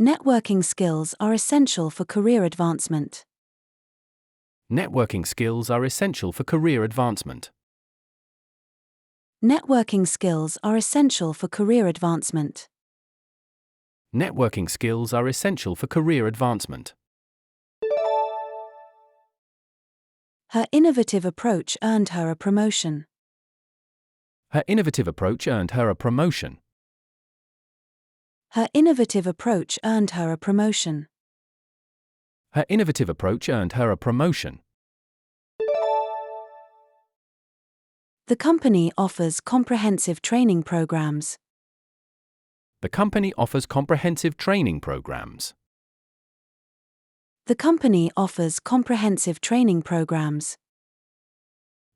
Networking skills are essential for career advancement. Networking skills are essential for career advancement. Networking skills are essential for career advancement. Networking skills are essential for career advancement. Her innovative approach earned her a promotion. Her innovative approach earned her a promotion. Her innovative approach earned her a promotion. Her innovative approach earned her a promotion. The company offers comprehensive training programs. The company offers comprehensive training programs. The company offers comprehensive training programs.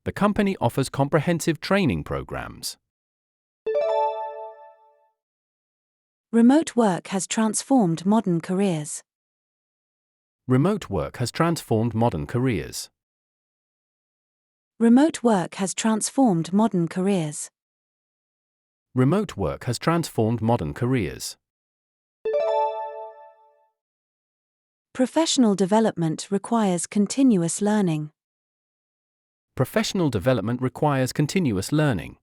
The company offers comprehensive training programs. Remote work has transformed modern careers. Remote work has transformed modern careers. Remote work has transformed modern careers. Remote work has transformed modern careers. Professional development requires continuous learning. Professional development requires continuous learning.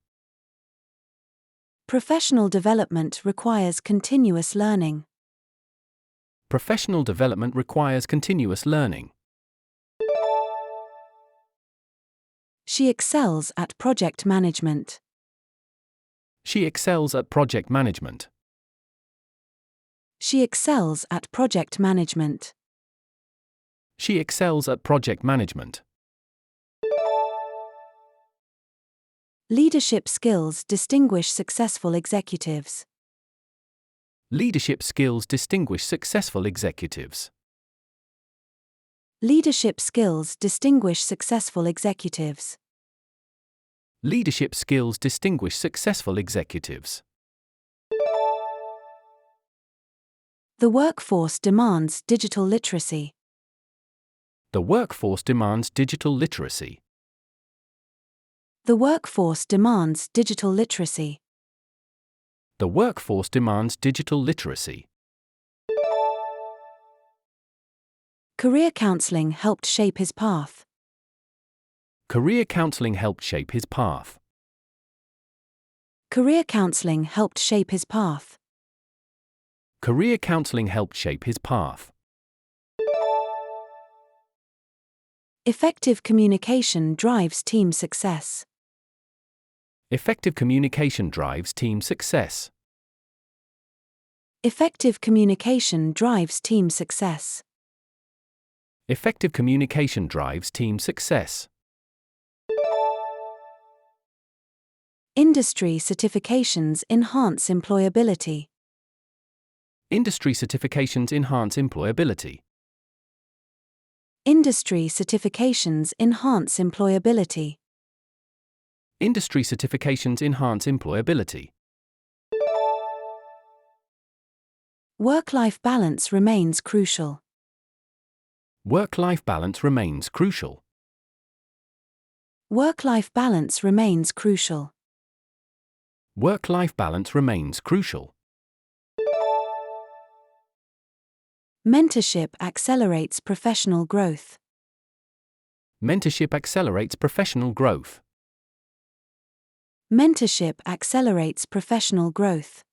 Professional development requires continuous learning. Professional development requires continuous learning. She excels at project management. She excels at project management. She excels at project management. She excels at project management. Leadership skills distinguish successful executives. Leadership skills distinguish successful executives. Leadership skills distinguish successful executives. Leadership skills distinguish successful executives. The workforce demands digital literacy. The workforce demands digital literacy. The workforce demands digital literacy. The workforce demands digital literacy. Career counseling helped shape his path. Career counseling helped shape his path. Career counseling helped shape his path. Career counseling helped shape his path. Effective communication drives team success. Effective communication drives team success. Effective communication drives team success. Effective communication drives team success. Industry certifications enhance employability. Industry certifications enhance employability. Industry certifications enhance employability. Industry certifications enhance employability. Work-life balance remains crucial. Work-life balance remains crucial. Work-life balance remains crucial. Work-life balance remains crucial. Mentorship accelerates professional growth. Mentorship accelerates professional growth. Mentorship accelerates professional growth.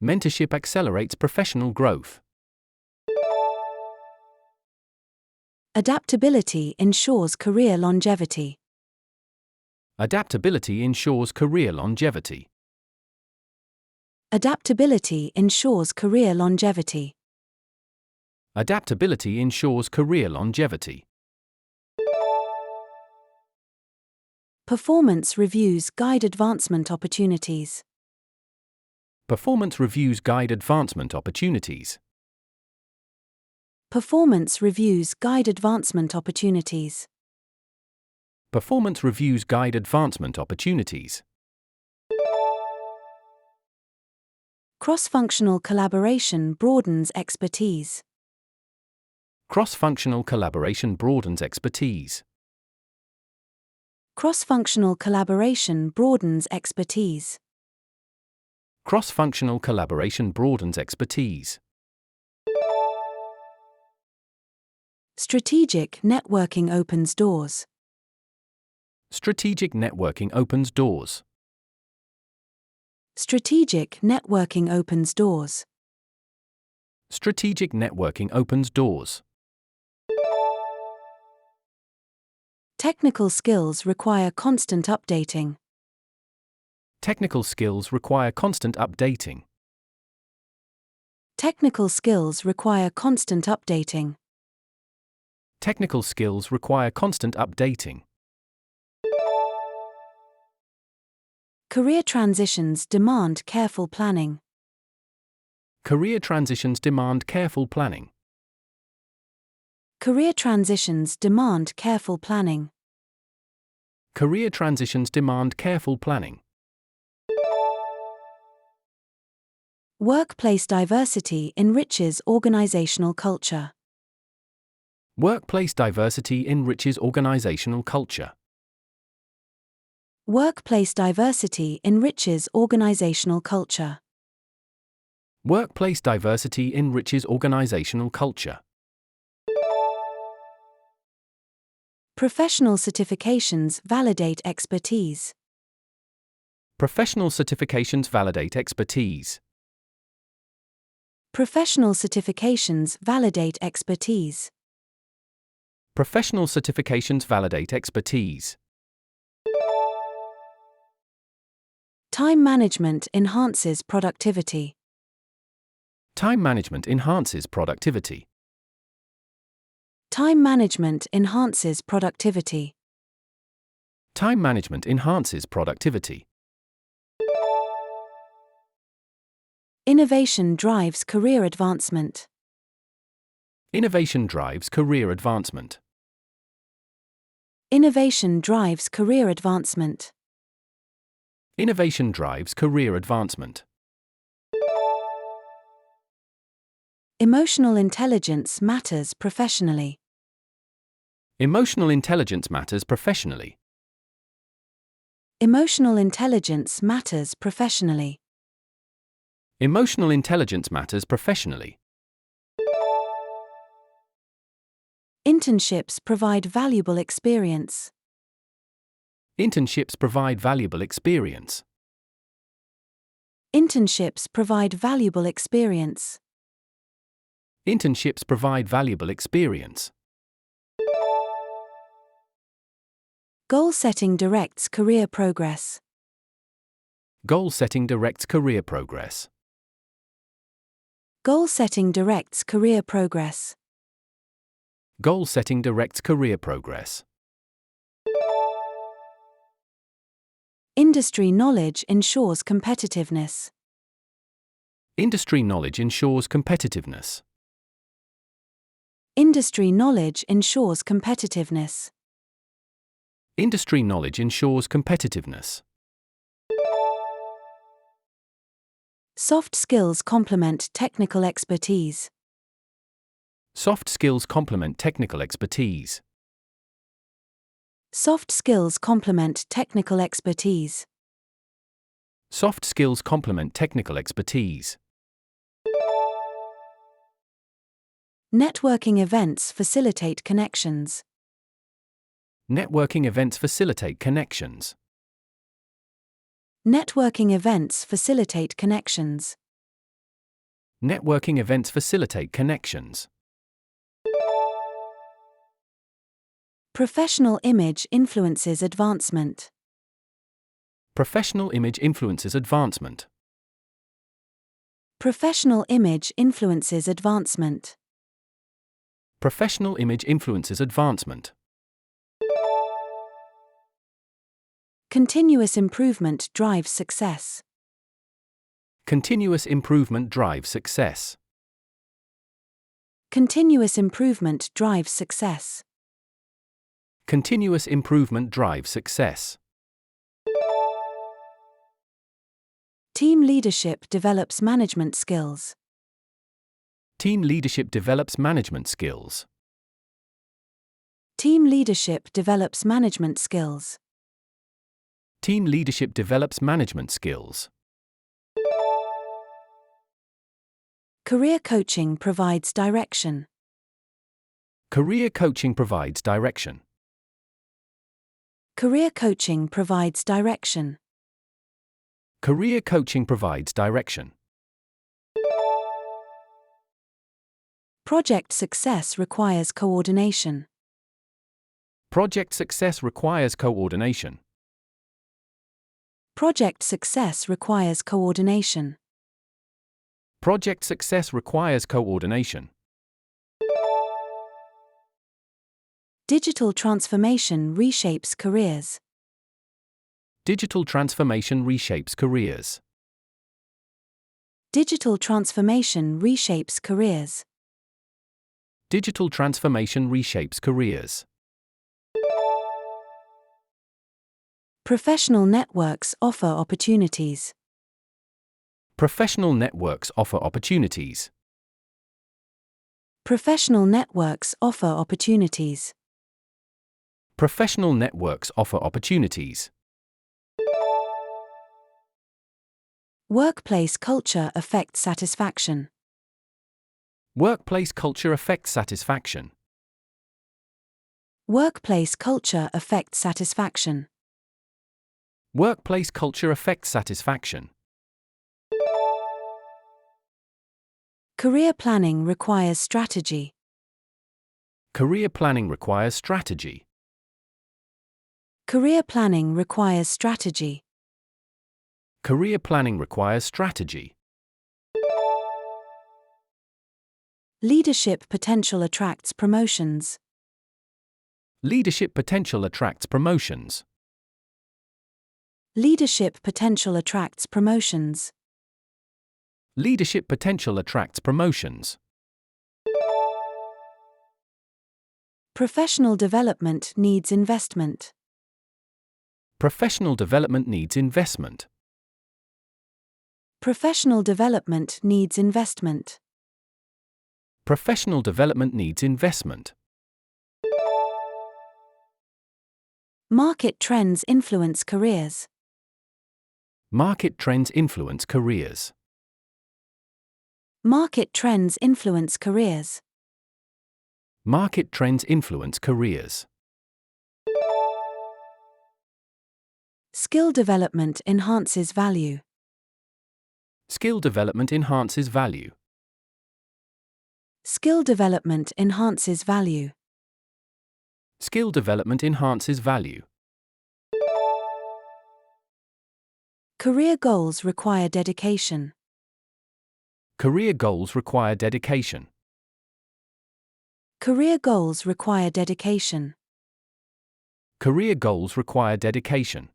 Mentorship accelerates professional growth. Adaptability ensures career longevity. Adaptability ensures career longevity. Adaptability ensures career longevity. Adaptability ensures career longevity. Performance reviews guide advancement opportunities. Performance reviews guide advancement opportunities. Performance reviews guide advancement opportunities. Performance reviews guide advancement opportunities. Cross-functional collaboration broadens expertise. Cross-functional collaboration broadens expertise. Cross-functional collaboration broadens expertise. Cross-functional collaboration broadens expertise. Strategic networking opens doors. Strategic networking opens doors. Strategic networking opens doors. Strategic networking opens doors. Technical skills require constant updating. Technical skills require constant updating. Technical skills require constant updating. Technical skills require constant updating. Career transitions demand careful planning. Career transitions demand careful planning. Career transitions demand careful planning. Career transitions demand careful planning. Workplace diversity enriches organizational culture. Workplace diversity enriches organizational culture. Workplace diversity enriches organizational culture. Workplace diversity enriches organizational culture. Professional certifications validate expertise. Professional certifications validate expertise. Professional certifications validate expertise. Professional certifications validate expertise. Time management enhances productivity. Time management enhances productivity. Time management enhances productivity. Time management enhances productivity. Innovation drives career advancement. Innovation drives career advancement. Innovation drives career advancement. Innovation drives career advancement. Emotional intelligence matters professionally. Emotional intelligence matters professionally. Emotional intelligence matters professionally. Emotional intelligence matters professionally. Internships provide valuable experience. Internships provide valuable experience. Internships provide valuable experience. Internships provide valuable experience. Goal setting directs career progress. Goal setting directs career progress. Goal setting directs career progress. Goal setting directs career progress. Industry knowledge ensures competitiveness. Industry knowledge ensures competitiveness. Industry knowledge ensures competitiveness. Industry knowledge ensures competitiveness. Soft skills complement technical expertise. Soft skills complement technical expertise. Soft skills complement technical expertise. Soft skills complement technical expertise. Networking events facilitate connections. Networking events facilitate connections. Networking events facilitate connections. Networking events facilitate connections. Professional image influences advancement. Professional image influences advancement. Professional image influences advancement. Professional image influences advancement. Continuous improvement drives success. Continuous improvement drives success. Continuous improvement drives success. Continuous improvement drives success. Team leadership develops management skills. Team leadership develops management skills. Team leadership develops management skills. Team leadership develops management skills. Career coaching provides direction. Career coaching provides direction. Career coaching provides direction. Career coaching provides direction. Project success requires coordination. Project success requires coordination. Project success requires coordination. Project success requires coordination. Digital transformation reshapes careers. Digital transformation reshapes careers. Digital transformation reshapes careers. Digital transformation reshapes careers. Professional networks offer opportunities. Professional networks offer opportunities. Professional networks offer opportunities. Professional networks offer opportunities. Workplace culture affects satisfaction. Workplace culture affects satisfaction. Workplace culture affects satisfaction. Workplace culture affects satisfaction. Career planning requires strategy. Career planning requires strategy. Career planning requires strategy. Career planning requires strategy. Leadership potential attracts promotions. Leadership potential attracts promotions. Leadership potential attracts promotions. Leadership potential attracts promotions. Professional development needs investment. Professional development needs investment. Professional development needs investment. Professional development needs investment. Market trends influence careers. Market trends influence careers. Market trends influence careers. Market trends influence careers. Skill development enhances value. Skill development enhances value. Skill development enhances value. Skill development enhances value. Career goals require dedication. Career goals require dedication. Career goals require dedication. Career goals require dedication.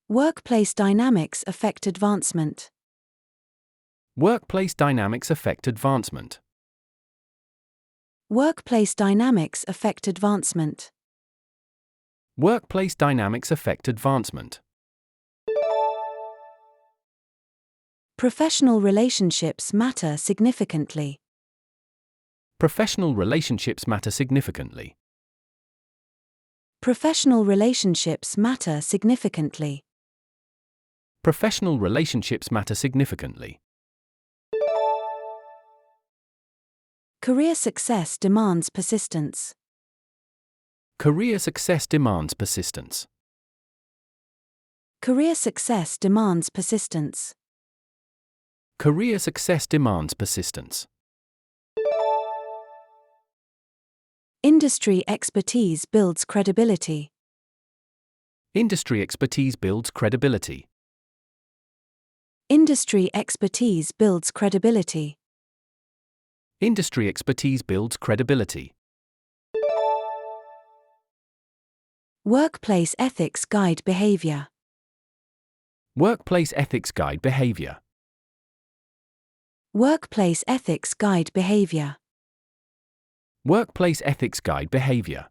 Workplace dynamics affect advancement. Workplace dynamics affect advancement. Workplace dynamics affect advancement. Workplace dynamics affect advancement. Professional relationships matter significantly. Professional relationships matter significantly. Professional relationships matter significantly. Professional relationships matter significantly. Career success demands persistence. Career success demands persistence. Career success demands persistence. Career success demands persistence. Industry expertise builds credibility. Industry expertise builds credibility. Industry expertise builds credibility. Industry expertise builds credibility. Workplace ethics guide behavior. Workplace ethics guide behavior. Workplace ethics guide behavior. Workplace ethics guide behavior.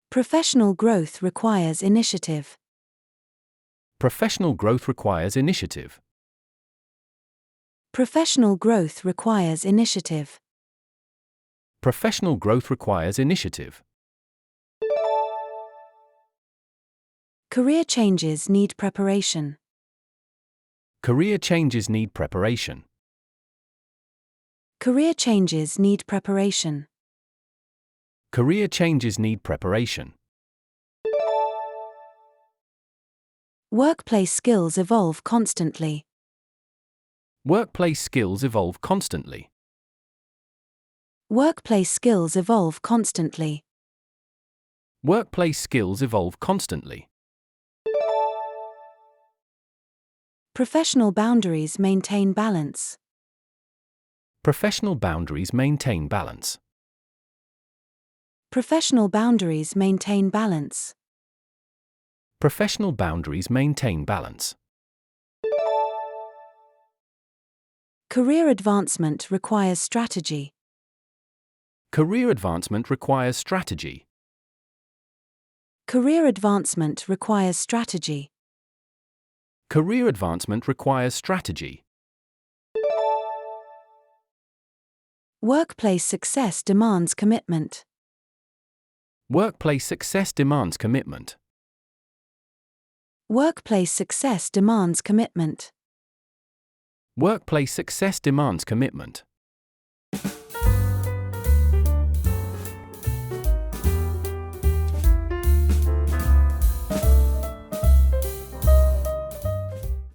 Professional growth requires initiative. Professional growth requires initiative. Professional growth requires initiative. Professional growth requires initiative. Career changes need preparation. Career changes need preparation. Career changes need preparation. Career changes need preparation. Workplace skills evolve constantly. Workplace skills evolve constantly. Workplace skills evolve constantly. Workplace skills evolve constantly. Professional boundaries maintain balance. Professional boundaries maintain balance. Professional boundaries maintain balance. Professional boundaries maintain balance. Career advancement requires strategy. Career advancement requires strategy. Career advancement requires strategy. Career advancement requires strategy. Workplace success demands commitment. Workplace success demands commitment. Workplace success demands commitment. Workplace success demands commitment.